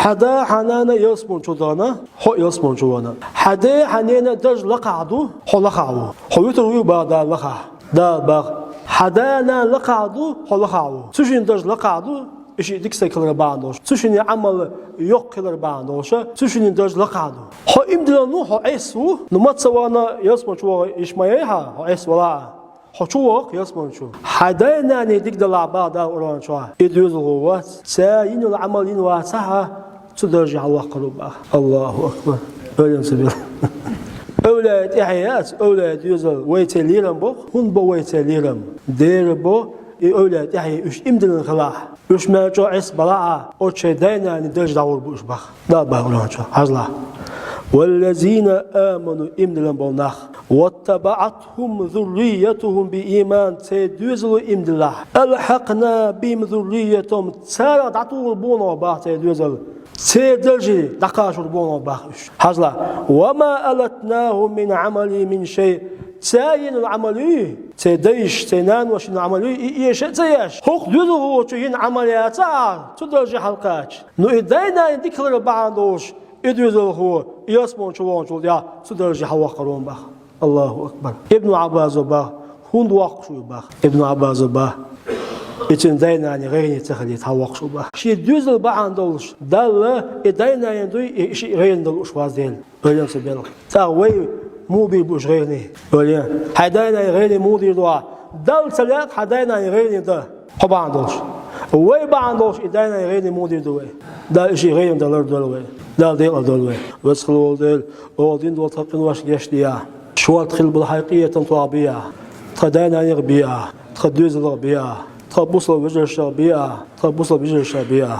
حدا حنانا يسمون شدانا هو يسمون شوانا حدا حنانا درج لقعدو هو لقعدو هو يتروي بعد لقع دا باغ حدانا لقعدو هو لقعدو سوشين درج لقعدو إيش ديكسي كلر باندوش سوشين عمل يوق كلر باندوش سوشين درج لقعدو هو إمدلانو هو عيسو نمات سوانا يسمون شوا إشمايها هو عيس ولا حشوق يسمون شو حدانا نديك دلع بعض أوران شوا يدوز الغوات ساين العملين واسعة تدرج على قلوبها الله أكبر أولين سبيل أولاد إحياء أولاد يزل ويتليرم بو هن بو ويتليرم دير بو أولاد إحياء إيش إمدلن خلاح إيش ما جو عس بلاعة أو شيء داينا ندرج داور بوش بخ دا باوران شو حزلا والذين آمنوا إمدلن بوناخ واتبعتهم ذريتهم بإيمان تدوزلوا إمدلا ألحقنا بهم ذريتهم تسارع دعطور بونا باح تدوزل سيدرجي دقاشر بونا باخش حزلا وما ألتناهم من عملي من شيء تاين العملي تديش تنان وش العملي إيش تياش حق دوزلوا وشين عمليات تدرجي حلقات نو إدينا ذكر بعضوش إدوزل هو يسمون شوان شو يا تدرجي حواقرون باخ الله أكبر ابن عباس با هند واقشو با ابن عباس با için dayanani gayni tahlit hawaqshu ba shi düzel ba andolş dalla dayanani du ishi gaynda ush vazdel öyle sebel ta way mubi bu gayni öyle hadayna gayni mudi dua dal salat hadayna gayni da ba andolş way ba andolş dayanani gayni mudi dua da ishi gaynda lar dol da del dol wasxul del odin dol taqin wash geçti ya شو أدخل بالحقيقية طابية تدانا يغبية تخدوز الغبية تبوصل بجر الشعبية تبوصل بجر الشعبية